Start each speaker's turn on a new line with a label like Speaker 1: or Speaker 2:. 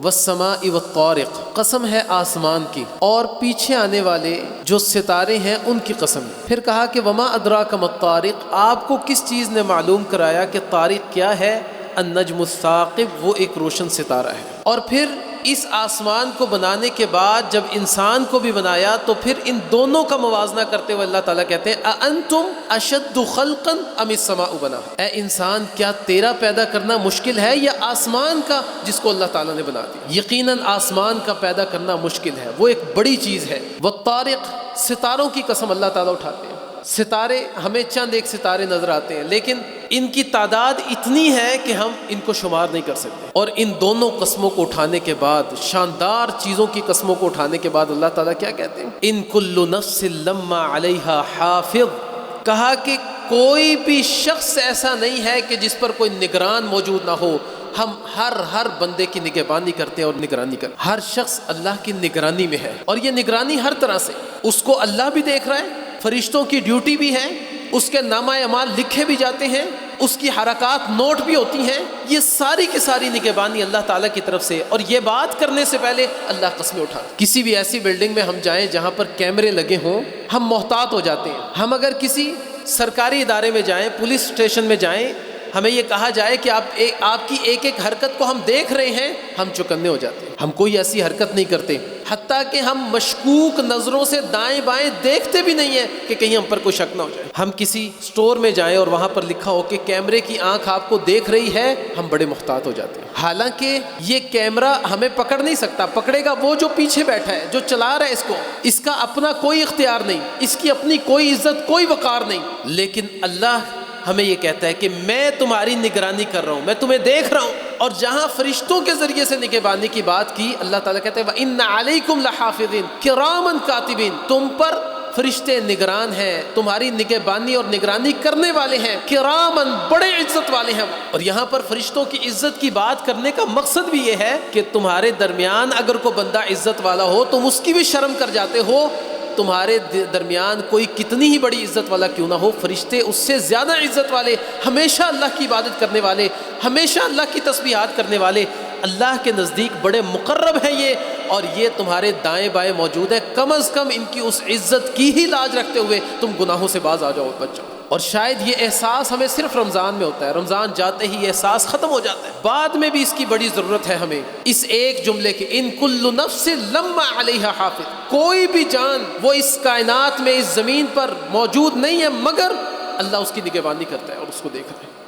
Speaker 1: والسماء والطارق، قسم ہے آسمان کی اور پیچھے آنے والے جو ستارے ہیں ان کی قسم ہے۔ پھر کہا کہ وما ادراک ما الطارق، آپ کو کس چیز نے معلوم کرایا کہ طارق کیا ہے؟ النجم الثاقب، وہ ایک روشن ستارہ ہے۔ اور پھر اس آسمان کو بنانے کے بعد جب انسان کو بھی بنایا تو پھر ان دونوں کا موازنہ کرتے ہوئے اللہ تعالیٰ کہتے ہیں اَأَنْتُمْ أَشَدُّ خَلْقًا أَمِ السَّمَاءُ بَنَاهَا، اے انسان کیا تیرا پیدا کرنا مشکل ہے یا آسمان کا جس کو اللہ تعالیٰ نے بنا دیا؟ یقیناً آسمان کا پیدا کرنا مشکل ہے، وہ ایک بڑی چیز ہے۔ وَالطَّارِقِ، ستاروں کی قسم اللہ تعالیٰ اٹھاتے ہیں۔ ستارے ہمیں چند ایک ستارے نظر آتے ہیں لیکن ان کی تعداد اتنی ہے کہ ہم ان کو شمار نہیں کر سکتے۔ اور ان دونوں قسموں کو اٹھانے کے بعد، شاندار چیزوں کی قسموں کو اٹھانے کے بعد اللہ تعالیٰ کیا کہتے ہیں؟ ان کل نفس لما علیہا حافظ، کہا کہ کوئی بھی شخص ایسا نہیں ہے کہ جس پر کوئی نگران موجود نہ ہو۔ ہم ہر بندے کی نگہبانی کرتے ہیں اور نگرانی کرتے ہیں۔ ہر شخص اللہ کی نگرانی میں ہے اور یہ نگرانی ہر طرح سے، اس کو اللہ بھی دیکھ رہا ہے، فرشتوں کی ڈیوٹی بھی ہے، اس کے نامہ اعمال لکھے بھی جاتے ہیں، اس کی حرکات نوٹ بھی ہوتی ہیں۔ یہ ساری کی ساری نگہبانی اللہ تعالیٰ کی طرف سے، اور یہ بات کرنے سے پہلے اللہ قسمیں اٹھا۔ کسی بھی ایسی بلڈنگ میں ہم جائیں جہاں پر کیمرے لگے ہوں، ہم محتاط ہو جاتے ہیں۔ ہم اگر کسی سرکاری ادارے میں جائیں، پولیس اسٹیشن میں جائیں، ہمیں یہ کہا جائے کہ آپ کی ایک ایک حرکت کو ہم دیکھ رہے ہیں، ہم چوکنے ہو جاتے ہیں، ہم کوئی ایسی حرکت نہیں کرتے، حتیٰ کہ ہم مشکوک نظروں سے دائیں بائیں دیکھتے بھی نہیں ہیں کہ کہیں ہم پر کوئی شک نہ ہو جائے۔ ہم کسی سٹور میں جائیں اور وہاں پر لکھا ہو کہ کیمرے کی آنکھ آپ کو دیکھ رہی ہے، ہم بڑے محتاط ہو جاتے ہیں۔ حالانکہ یہ کیمرہ ہمیں پکڑ نہیں سکتا، پکڑے گا وہ جو پیچھے بیٹھا ہے، جو چلا رہا ہے اس کو، اس کا اپنا کوئی اختیار نہیں، اس کی اپنی کوئی عزت، کوئی وقار نہیں۔ لیکن اللہ ہمیں یہ کہتا ہے کہ میں تمہاری نگرانی کر رہا ہوں، میں تمہیں دیکھ رہا ہوں۔ اور جہاں فرشتوں کے ذریعے سے نگہبانی کی بات کی، اللہ تعالیٰ کہتے ہیں وَإِنَّ عَلَيْكُمْ لَحَافِظِينَ كِرَامًا كَاتِبِينَ، تم پر فرشتے نگران ہیں، تمہاری نگہبانی اور نگرانی کرنے والے ہیں، کرامن، بڑے عزت والے ہیں۔ اور یہاں پر فرشتوں کی عزت کی بات کرنے کا مقصد بھی یہ ہے کہ تمہارے درمیان اگر کوئی بندہ عزت والا ہو تم اس کی بھی شرم کر جاتے ہو، تمہارے درمیان کوئی کتنی ہی بڑی عزت والا کیوں نہ ہو، فرشتے اس سے زیادہ عزت والے، ہمیشہ اللہ کی عبادت کرنے والے، ہمیشہ اللہ کی تسبیحات کرنے والے، اللہ کے نزدیک بڑے مقرب ہیں یہ، اور یہ تمہارے دائیں بائیں موجود ہے۔ کم از کم ان کی اس عزت کی ہی لاج رکھتے ہوئے تم گناہوں سے باز آ جاؤ، بچ جاؤ۔ اور شاید یہ احساس ہمیں صرف رمضان میں ہوتا ہے، رمضان جاتے ہی یہ احساس ختم ہو جاتا ہے، بعد میں بھی اس کی بڑی ضرورت ہے ہمیں۔ اس ایک جملے کے ان کل نفس لما علیہا حافظ، کوئی بھی جان وہ اس کائنات میں، اس زمین پر موجود نہیں ہے مگر اللہ اس کی نگہبانی کرتا ہے اور اس کو دیکھ رہا ہے۔